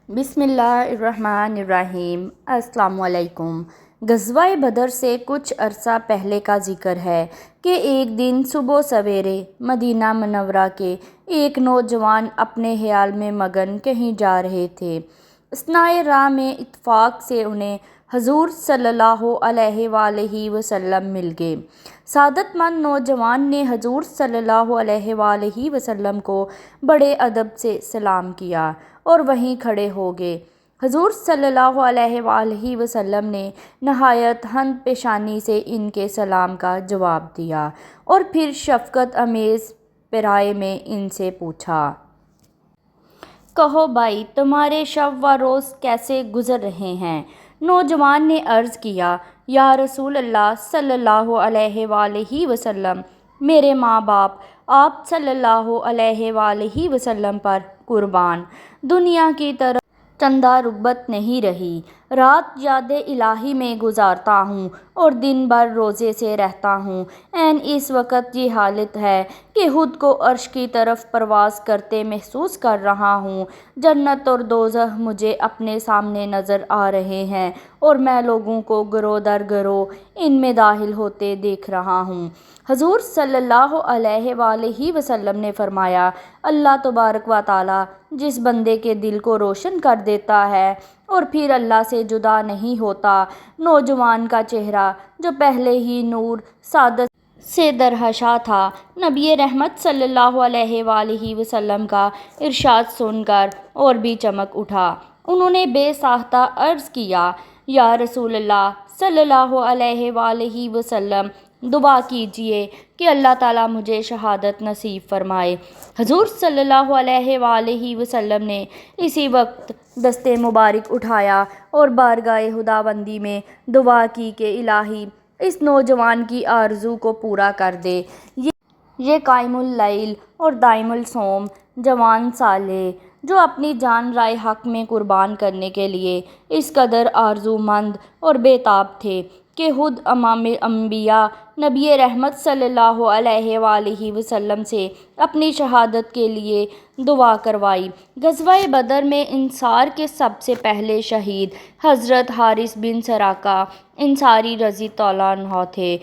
بسم اللہ الرحمن الرحیم۔ السلام علیکم۔ غزوہ بدر سے کچھ عرصہ پہلے کا ذکر ہے کہ ایک دن صبح سویرے مدینہ منورہ کے ایک نوجوان اپنے خیال میں مگن کہیں جا رہے تھے۔ اثنائے راہ میں اتفاق سے انہیں حضور صلی اللہ علیہ وآلہ وسلم مل گئے۔ سعادت مند نوجوان نے حضور صلی اللہ علیہ وآلہ وسلم کو بڑے ادب سے سلام کیا اور وہیں کھڑے ہو گئے۔ حضور صلی اللہ علیہ وآلہ وسلم نے نہایت ہم پیشانی سے ان کے سلام کا جواب دیا اور پھر شفقت آمیز پیرائی میں ان سے پوچھا، کہو بھائی، تمہارے شب و روز کیسے گزر رہے ہیں؟ نوجوان نے عرض کیا، یا رسول اللہ صلی اللہ علیہ وآلہ وسلم، میرے ماں باپ آپ صلی اللہ علیہ وآلہ وسلم پر قربان، دنیا کی طرف چندہ رغبت نہیں رہی۔ رات یاد الہی میں گزارتا ہوں اور دن بھر روزے سے رہتا ہوں۔ عین اس وقت یہ حالت ہے کہ خود کو عرش کی طرف پرواز کرتے محسوس کر رہا ہوں۔ جنت اور دوزخ مجھے اپنے سامنے نظر آ رہے ہیں اور میں لوگوں کو گروہ در گروہ ان میں داخل ہوتے دیکھ رہا ہوں۔ حضور صلی اللہ علیہ وآلہ وسلم نے فرمایا، اللہ تبارک و تعالیٰ جس بندے کے دل کو روشن کر دیتا ہے اور پھر اللہ سے جدا نہیں ہوتا، نوجوان کا چہرہ جو پہلے ہی نور سعادت سے درخشاں تھا، نبی رحمت صلی اللہ علیہ وآلہ وسلم کا ارشاد سن کر اور بھی چمک اٹھا۔ انہوں نے بے ساختہ عرض کیا، یا رسول اللہ صلی اللہ علیہ وآلہ وسلم، دعا کیجئے کہ اللہ تعالیٰ مجھے شہادت نصیب فرمائے۔ حضور صلی اللہ علیہ وآلہ وسلم نے اسی وقت دست مبارک اٹھایا اور بارگاہ خداوندی میں دعا کی کہ الہی اس نوجوان کی آرزو کو پورا کر دے۔ یہ قائم اللیل اور دائم الصوم جوان صالح جو اپنی جان رائے حق میں قربان کرنے کے لیے اس قدر آرزو مند اور بے تاب تھے کہ خود امام انبیاء نبی رحمت صلی اللہ علیہ وآلہ وسلم سے اپنی شہادت کے لیے دعا کروائی۔ غزوہ بدر میں انصار کے سب سے پہلے شہید حضرت حارث بن سراقہ انصاری رضی اللہ عنہ تھے۔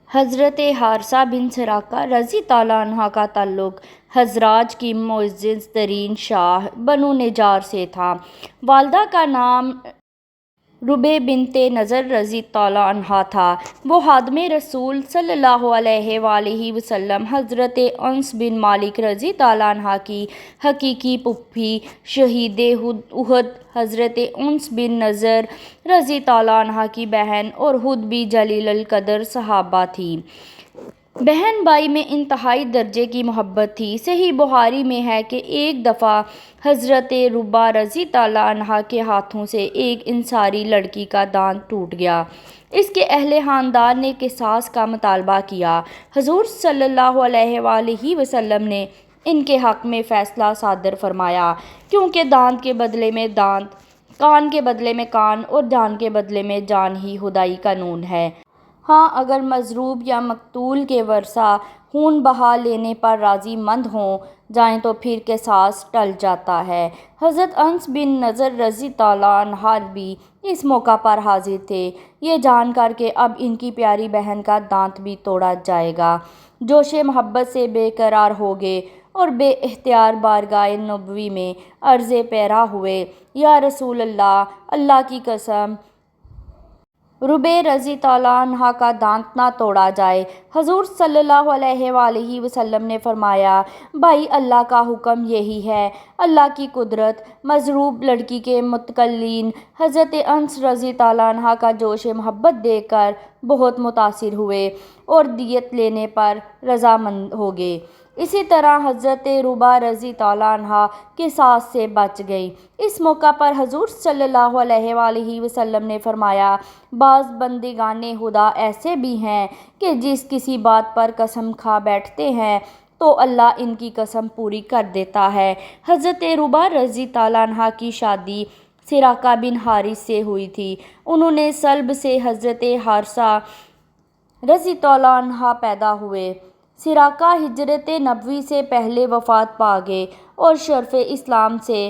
حضرت حارثہ بن سراقہ رضی اللہ عنہ کا تعلق خزرج کی معزز ترین شاخ بنو نجار سے تھا۔ والدہ کا نام ربیع بنت نضر رضی اللہ عنہا تھا۔ وہ خادم رسول صلی اللہ علیہ وآلہ وسلم حضرت انس بن مالک رضی اللہ عنہ کی حقیقی پھوپھی شہید احد حضرت انس بن نضر رضی اللہ عنہ کی بہن اور خود بھی جلیل القدر صحابہ تھی۔ بہن بھائی میں انتہائی درجے کی محبت تھی۔ صحیح بخاری میں ہے کہ ایک دفعہ حضرت ربیع رضی اللہ عنہ کے ہاتھوں سے ایک انصاری لڑکی کا دانت ٹوٹ گیا۔ اس کے اہل خاندان نے قصاص کا مطالبہ کیا۔ حضور صلی اللہ علیہ وآلہ وسلم نے ان کے حق میں فیصلہ صادر فرمایا، کیونکہ دانت کے بدلے میں دانت، کان کے بدلے میں کان اور جان کے بدلے میں جان ہی خدائی قانون ہے۔ ہاں، اگر مضروب یا مقتول کے ورثاء خون بہا لینے پر راضی مند ہو جائیں تو پھر قصاص ٹل جاتا ہے۔ حضرت انس بن نضر رضی اللہ عنہ بھی اس موقع پر حاضر تھے، یہ جان کر کہ اب ان کی پیاری بہن کا دانت بھی توڑا جائے گا۔ جوش محبت سے بے قرار ہو گئے اور بے اختیار بارگاہ نبوی میں عرض پیرا ہوئے، یا رسول اللہ، اللہ کی قسم ربیع رضی اللہ عنہ کا دانت نہ توڑا جائے۔ حضور صلی اللہ علیہ وآلہ وسلم نے فرمایا، بھائی، اللہ کا حکم یہی ہے۔ اللہ کی قدرت۔ مضروب لڑکی کے متکلین حضرت انس رضی اللہ عنہ کا جوش محبت دیکھ کر بہت متاثر ہوئے اور دیت لینے پر رضامند ہو گئے۔ اسی طرح حضرت ربیع رضی اللہ عنہ قصاص سے بچ گئیں۔ اس موقع پر حضور صلی اللہ علیہ وآلہ وسلم نے فرمایا، بعض بندگان خدا ایسے بھی ہیں کہ جس کسی بات پر قسم کھا بیٹھتے ہیں تو اللہ ان کی قسم پوری کر دیتا ہے۔ حضرت ربیع رضی اللہ عنہ کی شادی سراقہ بن حارث سے ہوئی تھی۔ انہوں نے صلب سے حضرت حارثہ رضی اللہ عنہ پیدا ہوئے۔ سراقہ ہجرت نبوی سے پہلے وفات پا گئے اور شرف اسلام سے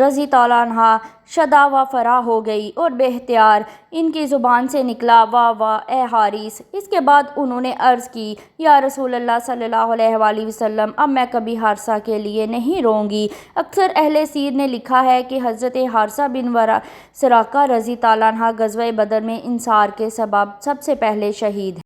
رضی تعالیٰ عنہ شدہ و فرا ہو گئی اور بے اختیار ان کی زبان سے نکلا واہ واہ اے حارث۔ اس کے بعد انہوں نے عرض کی یا رسول اللہ صلی اللہ علیہ وآلہ وسلم اب میں کبھی حارثہ کے لیے نہیں روں گی۔ اکثر اہل سیر نے لکھا ہے کہ حضرت حارثہ بن سراقہ رضی تعالیٰ عنہ غزوہ بدر میں انصار کے سبب سب سے پہلے شہید ہیں۔